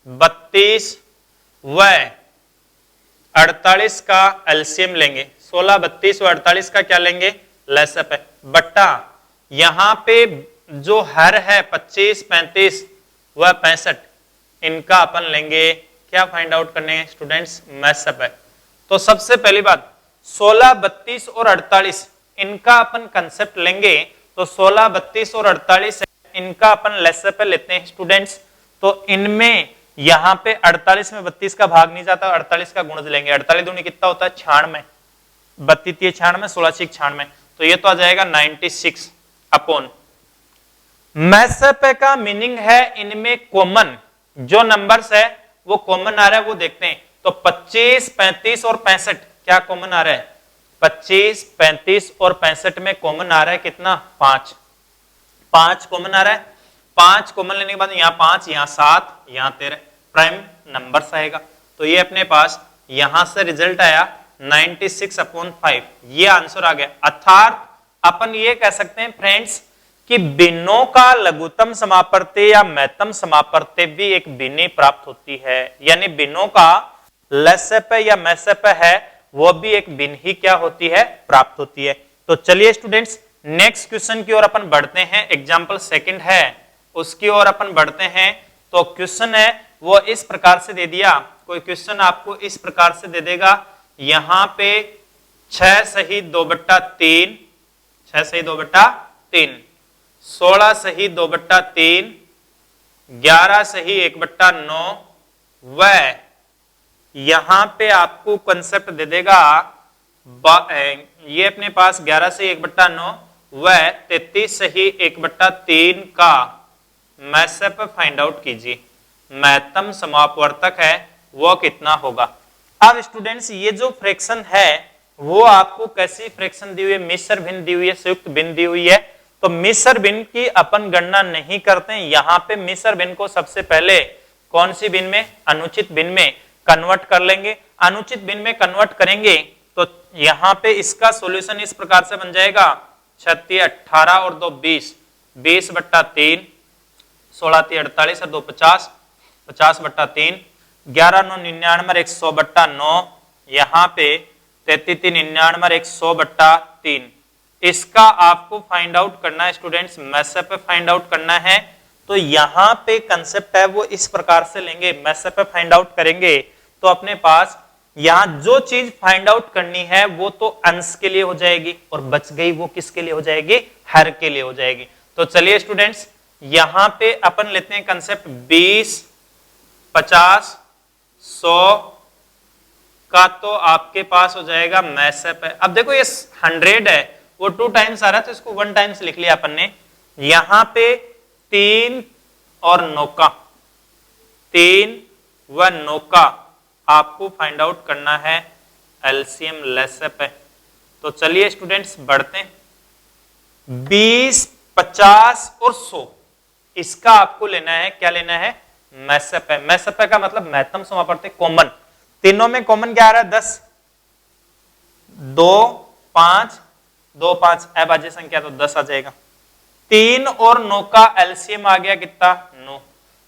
32 व 48 का एलसीएम लेंगे, 16, 32 व 48 का क्या लेंगे, लेस्य बट्टा यहां पे जो हर है 25, 35 व 65 इनका अपन लेंगे, क्या फाइंड आउट करने हैं स्टूडेंट्स, मैस्य। तो सबसे पहली बात 16, 32 और 48 इनका अपन कंसेप्ट लेंगे। तो 16, 32 और 48 इनका अपन लेसे पे लेते हैं स्टूडेंट्स। तो इनमें यहाँ पे 48 में 32 का भाग नहीं जाता, 48 का गुणज लेंगे। 48 दूनी कितना होता है 96, 32 96, 16 96, तो ये तो आ जाएगा 96 अपॉन। मैसेपे का मीनिंग है इनमें कॉमन जो नंबर्स है वो कॉमन आ रहा है, वो देखते हैं। तो 25, 35 और 65 क्या कॉमन आ रहा है? 25, 35 और 65 में कॉमन आ रहा है कितना? 5। 5 कॉमन आ रहा है। 5 कॉमन लेने के बाद यहाँ 5, यहाँ 7, यहाँ 13 प्राइम नंबर्स आएगा। तो ये अपने पास यहां से रिजल्ट आया 96/5, ये आंसर आ गया। अर्थात अपन ये कह सकते हैं फ्रेंड्स कि भिन्नों का लघुत्तम समापवर्ती या महत्तम समापवर्ती भी एक भिन्न प्राप्त होती है, यानी भिन्नों का लसप या मैसप है वो भी एक भिन्न ही क्या होती है? प्राप्त होती है। तो चलिए स्टूडेंट्स नेक्स्ट क्वेश्चन की ओर अपन बढ़ते हैं। एग्जाम्पल सेकंड है उसकी ओर अपन बढ़ते हैं। तो क्वेश्चन है वो इस प्रकार से दे दिया, कोई क्वेश्चन आपको इस प्रकार से दे देगा, यहां पे 6 सही 2/3, 6 सही 2/3, 16 सही 2/3, 11 सही 1/9, व यहां पे आपको कंसेप्ट दे देगा ये अपने पास 11 सही 1/9 व 33 सही 1/3 का मैसेप फाइंड आउट कीजिए। महत्तम समापवर्तक है वो कितना होगा? अब स्टूडेंट्स ये जो फ्रैक्शन है वो आपको कैसी फ्रैक्शन दी हुई है? मिश्र भिन्न दी हुई है, संयुक्त भिन्न दी हुई है। तो मिश्र भिन्न की अपन गणना नहीं करते हैं। यहाँ पे मिश्र भिन्न को सबसे पहले कौन सी भिन्न में? अनुचित भिन्न में कन्वर्ट कर लेंगे। अनुचित भिन्न में कन्वर्ट करेंगे तो यहाँ पे इसका सॉल्यूशन इस प्रकार से बन जाएगा 36, 18 और 2 20, 20/3, 16 3 48 और 2 50, 50/3, 11 9 99 100/9, यहाँ पे 33 3 99 100/3। इसका आपको फाइंड आउट करना है स्टूडेंट्स, मैसेप फाइंड आउट करना है। तो यहाँ पे कंसेप्ट है वो इस प्रकार से लेंगे, मैसेप फाइंड आउट करेंगे तो अपने पास यहाँ जो चीज फाइंड आउट करनी है वो तो अंश के लिए हो जाएगी और बच गई वो किसके लिए हो जाएगी? हर के लिए हो जाएगी। तो चलिए स्टूडेंट्स यहां पे अपन लेते हैं कंसेप्ट 20, 50, 100 का तो आपके पास हो जाएगा मैसेप है। अब देखो ये 100 है वो 2 टाइम्स आ रहा है तो इसको 1 टाइम्स लिख लिया अपन ने। यहां पे 3 और 9 का, 3 व 9 का आपको फाइंड आउट करना है एलसीएम लेसेप है। तो चलिए स्टूडेंट्स बढ़ते हैं। 20, 50 और 100 इसका आपको लेना है, क्या लेना है? मैसेप है। मैसेप का मतलब महत्तम समापवर्ती कॉमन। तीनों में कॉमन क्या आ रहा है? 10, 2 5, 2 5 अभाज्य संख्या तो 10 आ जाएगा। 3 और 9 का एलसीएम आ गया कितना? 9।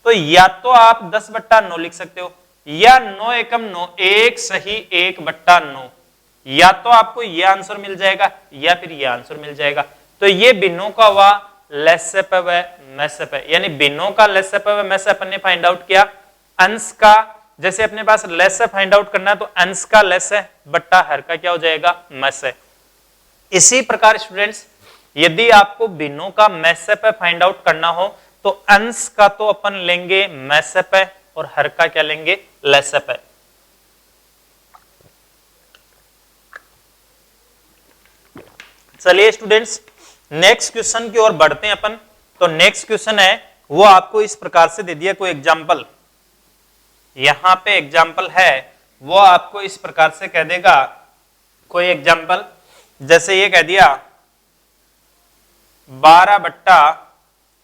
तो या तो आप 10/9 लिख सकते हो या 9 एकम 9, 1 सही 1/9, या तो आपको यह आंसर मिल जाएगा या फिर यह आंसर मिल जाएगा। तो ये भिन्नों का हुआ लेसेप व मैसेप है, यानी भिन्नों का लेसेप व मैसेप ने फाइंड आउट किया। अंश का जैसे अपने पास लेस फाइंड आउट करना है तो अंश का लेस है बट्टा हर का क्या हो जाएगा? मैस है। इसी प्रकार स्टूडेंट्स यदि आपको भिन्नों का मैसेप फाइंड आउट करना हो तो अंश का तो अपन लेंगे मैसेप है और हर का क्या लेंगे? लेसेप है। चलिए स्टूडेंट्स नेक्स्ट क्वेश्चन की ओर बढ़ते हैं अपन। तो नेक्स्ट क्वेश्चन है वो आपको इस प्रकार से दे दिया, कोई एग्जांपल यहां पे एग्जांपल है वो आपको इस प्रकार से कह देगा, कोई एग्जांपल जैसे ये कह दिया 12 बट्टा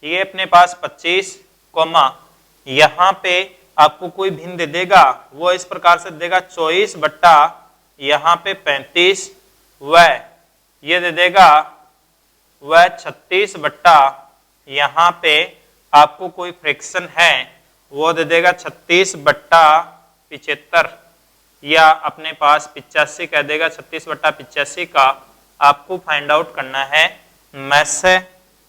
ये अपने पास 25 कोमा यहां पे आपको कोई भिन्न दे देगा वो इस प्रकार से देगा 24 बट्टा यहां पे 35 व ये दे देगा वह 36 बट्टा यहां पे आपको कोई फ्रैक्शन है वो दे देगा 36/75 या अपने पास 85 कह देगा। 36/85 का आपको फाइंड आउट करना है मैस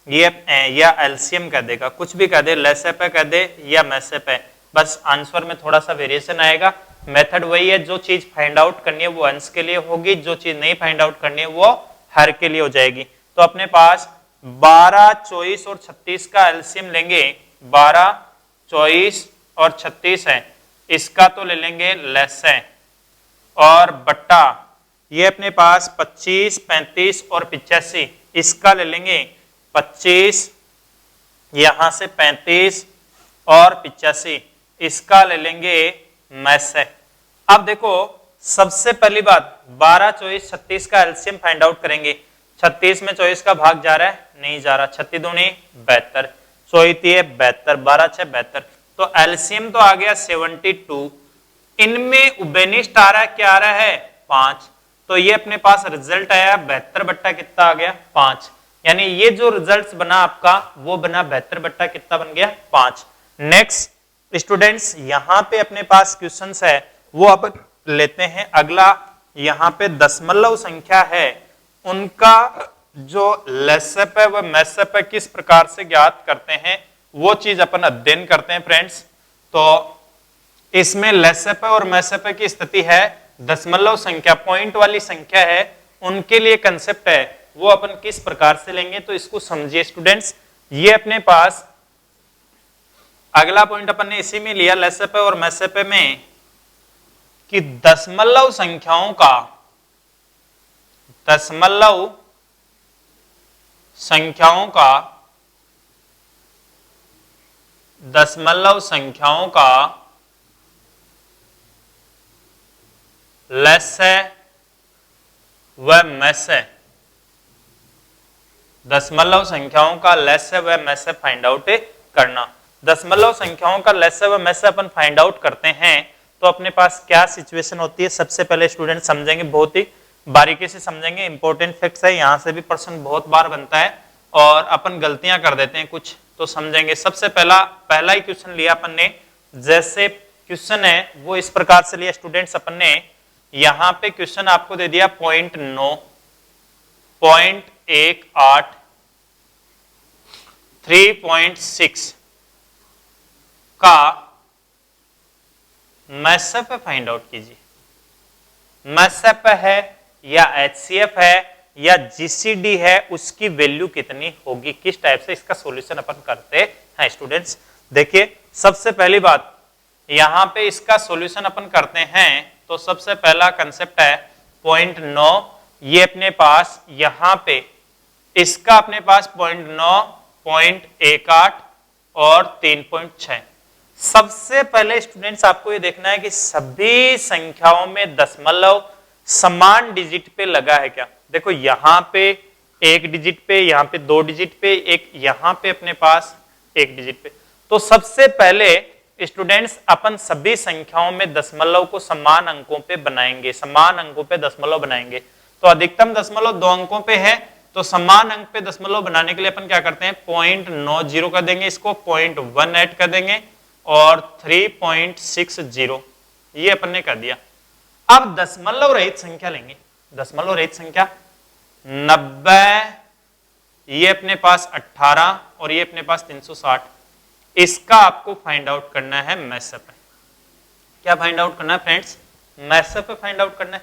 ये या एलसीएम कह देगा, कुछ भी कह दे, लेसेप कह दे या मैसेप है, बस आंसर में थोड़ा सा वेरिएशन आएगा। मेथड वही है, जो चीज फाइंड आउट करनी है वो अंश के लिए होगी, जो चीज नहीं फाइंड आउट करनी है वो हर के लिए हो जाएगी। तो अपने पास 12, 24 और 36 का एलसीएम लेंगे, 12, 24 और 36 है, इसका तो ले लेंगे लेस है, और बट्टा ये अपने पास 25, 35 और 85, इसका ले लेंगे 25, यहां से 35 और 85, इसका ले लेंगे मैस है। अब देखो सबसे पहली बात 12, 24, 36 का एलसीएम फाइंड आउट करेंगे। 36 में 24 का भाग जा रहा है, नहीं जा रहा, 36 दूनी 72, 24 72, 12 6 72, तो एलसीएम तो आ गया 72। इनमें उबेनिस्ट आ रहा है, क्या आ रहा है 5, तो ये अपने पास रिजल्ट आया 72 बट्टा कितना आ गया 5, यानी ये जो रिजल्ट बना आपका वो बना 72 बट्टा कितना बन गया 5। नेक्स्ट स्टूडेंट्स यहां पे अपने पास क्वेश्चंस है वो अपन लेते हैं। अगला यहां पे दशमलव संख्या है, उनका जो लेसअप है वह मैसअप है, किस प्रकार से ज्ञात करते हैं वो चीज अपन अध्ययन करते हैं फ्रेंड्स। तो इसमें लेसअप और मैसअप की स्थिति है, दशमलव संख्या पॉइंट वाली संख्या है, उनके लिए कंसेप्ट है वो अपन किस प्रकार से लेंगे, तो इसको समझिए स्टूडेंट्स। ये अपने पास अगला पॉइंट अपन ने इसी में लिया लेसअप और मैसअप में कि दशमलव संख्याओं का लेस है वह मैस है, दशमलव संख्याओं का लेस है वह मैस है फाइंड आउट करना। दशमलव संख्याओं का लेस है वह मैस है अपन फाइंड आउट करते हैं तो अपने पास क्या सिचुएशन होती है, सबसे पहले स्टूडेंट समझेंगे, बहुत ही बारीकी से समझेंगे, इंपॉर्टेंट फैक्ट्स है, यहां से भी प्रश्न बहुत बार बनता है और अपन गलतियां कर देते हैं कुछ, तो समझेंगे। सबसे पहला ही क्वेश्चन लिया अपन ने, जैसे क्वेश्चन है वो इस प्रकार से लिया स्टूडेंट्स, अपन ने यहां पे क्वेश्चन आपको दे दिया 0.9, 0.18, 3.6 का मैसअप फाइंड आउट कीजिए। मैसअप है या एचसीएफ है या जीसीडी है, उसकी वैल्यू कितनी होगी, किस टाइप से इसका सॉल्यूशन अपन करते हैं स्टूडेंट्स। देखिए सबसे पहली बात यहां पे इसका सॉल्यूशन अपन करते हैं तो सबसे पहला कंसेप्ट है 0.9, ये अपने पास यहां पे इसका अपने पास 0.9, 0.18 और 3.6। सबसे पहले स्टूडेंट्स आपको ये देखना है कि सभी संख्याओं में दशमलव समान डिजिट पे लगा है क्या। देखो यहां पे एक डिजिट पे, यहां पे 2 डिजिट पे, एक यहां पे अपने पास 1 डिजिट पे, तो सबसे पहले स्टूडेंट्स अपन सभी संख्याओं में दशमलव को समान अंकों पे बनाएंगे, समान अंकों पे दशमलव बनाएंगे। तो अधिकतम दशमलव 2 अंकों पे है, तो समान अंक पे दशमलव बनाने के लिए अपन क्या करते हैं 0.90 कर देंगे, इसको 0.18 कर देंगे और 3.60 ये अपन ने कर दिया। अब दशमलव रहित संख्या लेंगे, दशमलव रहित संख्या 90, ये अपने पास 18 और ये अपने पास 360, इसका आपको फाइंड आउट करना है मैसअप। क्या फाइंड आउट करना है फ्रेंड्स, मैसअप फाइंड आउट करना है।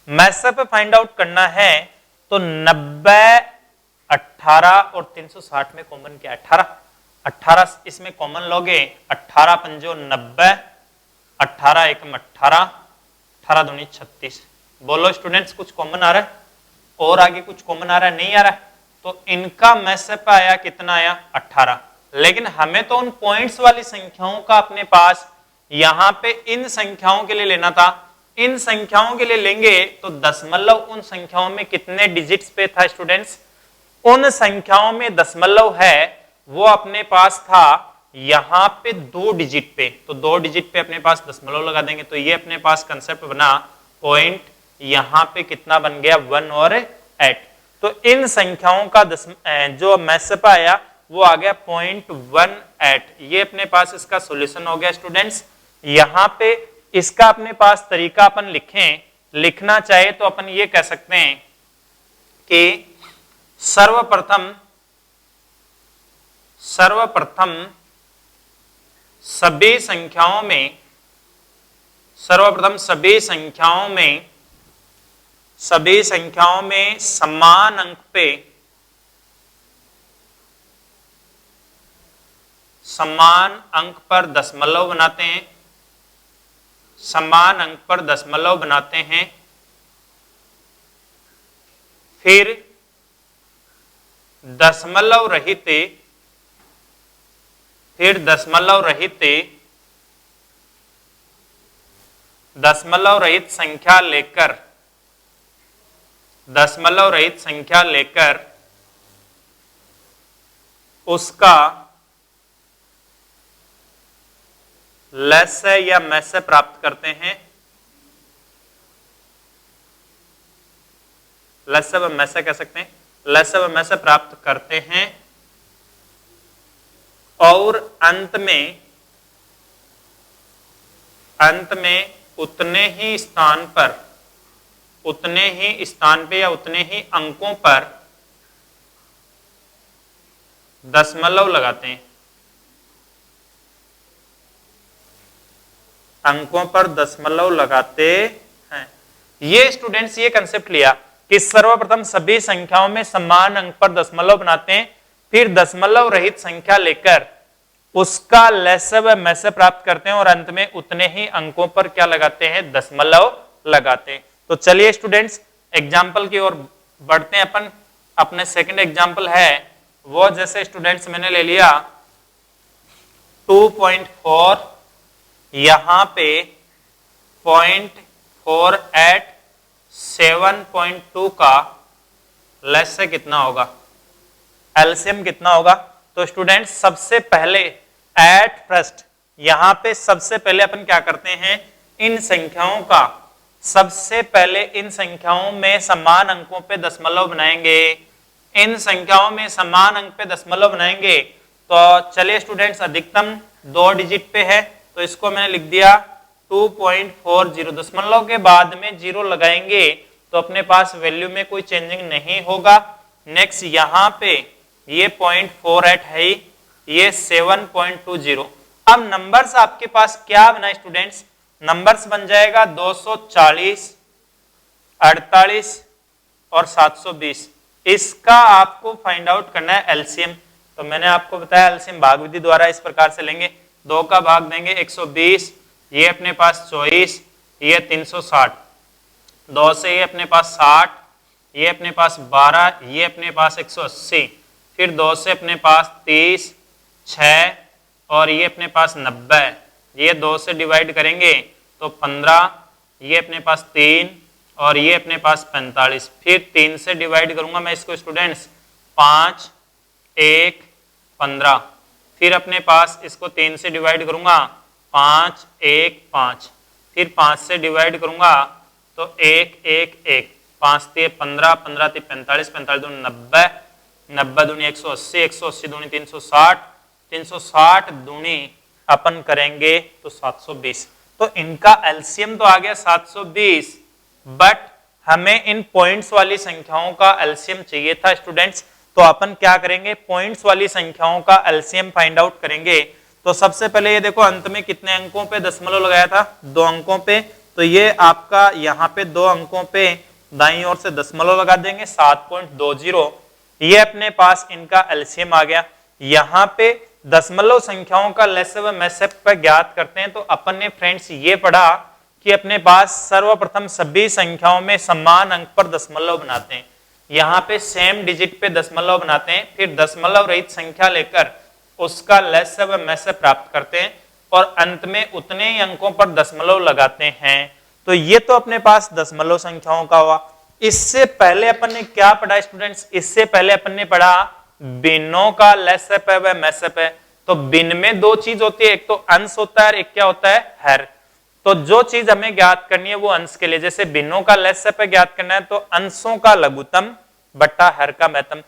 मैसअप फाइंड आउट करना है तो 90, 18 और 360 में कॉमन क्या है 18, 18 इसमें कॉमन लोगे, 18 पंजो 90, 18 एकम 18, 18 दूनी 36। बोलो स्टूडेंट्स कुछ कॉमन आ रहा है, और आगे कुछ कॉमन आ रहा है, नहीं आ रहा है, तो इनका मैसअप आया कितना आया 18। लेकिन हमें तो उन पॉइंट्स वाली संख्याओं का अपने पास यहां पे इन संख्याओं के लिए लेना था, इन संख्याओं के लिए लेंगे तो दशमलव उन संख्याओं में कितने डिजिट्स पे था स्टूडेंट्स, उन संख्याओं में दशमलव है वो अपने पास था यहां पे 2 डिजिट पे, तो 2 डिजिट पे अपने पास दशमलव लगा देंगे, तो ये अपने पास कंसेप्ट बना पॉइंट, यहां पे कितना बन गया 1 और 8। तो इन संख्याओं का जो मैसअप आया वो आ गया 0.18, ये अपने पास इसका सॉल्यूशन हो गया स्टूडेंट्स। यहां पे इसका अपने पास तरीका अपन लिखें, लिखना चाहे तो अपन ये कह सकते हैं कि सर्वप्रथम सभी संख्याओं में समान अंक पे समान अंक पर दशमलव बनाते हैं, समान अंक पर दशमलव बनाते हैं, फिर दशमलव रहित, फिर दशमलव रहित संख्या लेकर, दशमलव रहित संख्या लेकर उसका लस्य या मैस्य प्राप्त करते हैं, लस्य व मैस्य कह सकते हैं, लस्य व मैस्य प्राप्त करते हैं और अंत में उतने ही स्थान पर, उतने ही स्थान पे या उतने ही अंकों पर दशमलव लगाते हैं, अंकों पर दशमलव लगाते हैं। ये स्टूडेंट्स ये कंसेप्ट लिया कि सर्वप्रथम सभी संख्याओं में समान अंक पर दशमलव बनाते हैं, फिर दशमलव रहित संख्या लेकर उसका लस्य व मैस्य प्राप्त करते हैं और अंत में उतने ही अंकों पर क्या लगाते हैं, दशमलव लगाते हैं। तो चलिए स्टूडेंट्स एग्जाम्पल की ओर बढ़ते हैं अपन। अपने सेकंड एग्जाम्पल है वो, जैसे स्टूडेंट्स मैंने ले लिया 2.4, यहां पे 0.4 7.2 का लस्य कितना होगा, एलसीएम कितना होगा। तो स्टूडेंट्स सबसे पहले एट फर्स्ट, यहां पे सबसे पहले अपन क्या करते हैं, इन संख्याओं का, सबसे पहले इन संख्याओं में समान अंकों पे दशमलव बनाएंगे, इन संख्याओं में समान अंक पे दशमलव बनाएंगे। तो चलिए स्टूडेंट्स अधिकतम 2 डिजिट पे है, तो इसको मैंने लिख दिया 2.40, दशमलव के बाद में 0 लगाएंगे तो अपने पास वैल्यू में कोई चेंजिंग नहीं होगा। नेक्स्ट यहाँ पे ये 0.48 है, ये 7.20। अब नंबर्स आपके पास क्या बना स्टूडेंट्स, नंबर्स बन जाएगा 240, 48 और 720। इसका आपको फाइंड आउट करना है एलसीएम। तो मैंने आपको बताया एलसीएम भाग विधि द्वारा इस प्रकार से लेंगे, 2 का भाग देंगे 120, ये अपने पास 24, ये 360, 2 से ये अपने पास 60, ये अपने पास 12, ये अपने पास 180, फिर 2 से अपने पास 30, 6 और ये अपने पास 90, ये 2 से डिवाइड करेंगे तो 15, ये अपने पास 3 और ये अपने पास 45, फिर 3 से डिवाइड करूंगा मैं इसको स्टूडेंट्स 5, 1, 15, फिर अपने पास इसको 3 से डिवाइड करूंगा 5, 1, 5, फिर 5 से डिवाइड करूंगा तो 1, 1, 1, 5 ते 15, 15 ते 45, 45 दूनी 90, 90 दूनी 180, 180 दूनी 360, 360 दूनी अपन करेंगे तो 720। तो इनका एलसीएम तो आ गया 720, बट हमें इन पॉइंट्स वाली संख्याओं का एलसीएम चाहिए था स्टूडेंट्स। तो अपन क्या करेंगे, पॉइंट्स वाली संख्याओं का एलसीएम फाइंड आउट करेंगे। तो सबसे पहले ये देखो अंत में कितने अंकों पे दशमलव लगाया था, 2 अंकों पे। तो ये आपका यहाँ पे 2 अंकों पे दाईं ओर से दशमलव लगा देंगे 7.20, ये अपने पास इनका एलसीएम आ गया। यहाँ पे दशमलव संख्याओं का लस्य व मैस्य पर ज्ञात करते हैं। तो अपन ने फ्रेंड्स ये पढ़ा कि अपने पास सर्वप्रथम सभी संख्याओं में समान अंक पर दशमलव बनाते हैं, यहाँ पे सेम डिजिट पे दशमलव बनाते हैं, फिर दशमलव रहित संख्या लेकर उसका लस्य व मैस्य प्राप्त करते हैं और अंत में उतने ही अंकों पर दशमलव लगाते हैं। तो ये तो अपने पास दशमलव संख्याओं का हुआ। इससे पहले अपन ने क्या पढ़ा स्टूडेंट्स, इससे पहले अपन ने पढ़ा भिन्नों का लस्य पे व मैस्य पे। तो भिन्न में 2 चीज होती है, एक तो अंश होता है और एक क्या होता है, हर। तो जो चीज हमें ज्ञात करनी है वो अंश के लिए, जैसे भिन्नों का लस्य पे ज्ञात करना है तो अंशों का लघुत्तम बट्टा हर का महत्तम,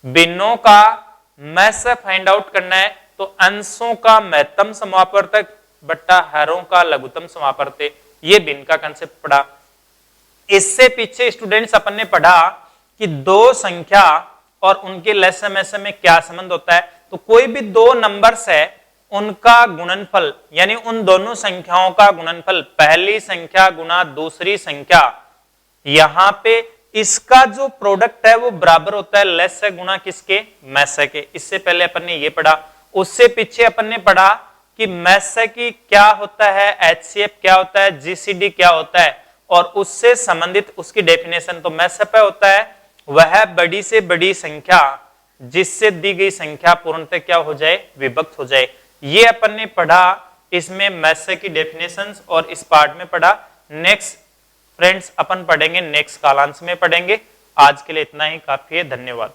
भिन्नों का मैस्य फाइंड आउट करना है तो अंशों का महत्तम समापवर्तक बट्टा हरों का लघुत्तम समापवर्तक। ये भिन्न का कंसेप्ट पढ़ा। इससे पीछे स्टूडेंट्स अपन ने पढ़ा कि 2 संख्या और उनके लस्य मैस्य में क्या संबंध होता है। तो कोई भी 2 नंबर्स है उनका गुणनफल, यानी उन दोनों संख्याओं का गुणनफल, पहली संख्या गुना दूसरी संख्या, यहां पे इसका जो प्रोडक्ट है वो बराबर होता है लस्य गुना किसके, मैस्य के। इससे पहले अपन ने ये पढ़ा। उससे पीछे अपन ने पढ़ा कि मैसेकी क्या होता है, एचसीएफ क्या होता है, जीसीडी क्या होता है, और उससे संबंधित उसकी डेफिनेशन। तो मैसेप होता है वह बड़ी से बड़ी संख्या जिससे दी गई संख्या पूर्णतः क्या हो जाए, विभक्त हो जाए। ये अपन ने पढ़ा, इसमें मैसे की डेफिनेशंस और इस पार्ट में पढ़ा। नेक्स्ट फ्रेंड्स अपन पढ़ेंगे नेक्स्ट कालांश में पढ़ेंगे। आज के लिए इतना ही काफी है, धन्यवाद।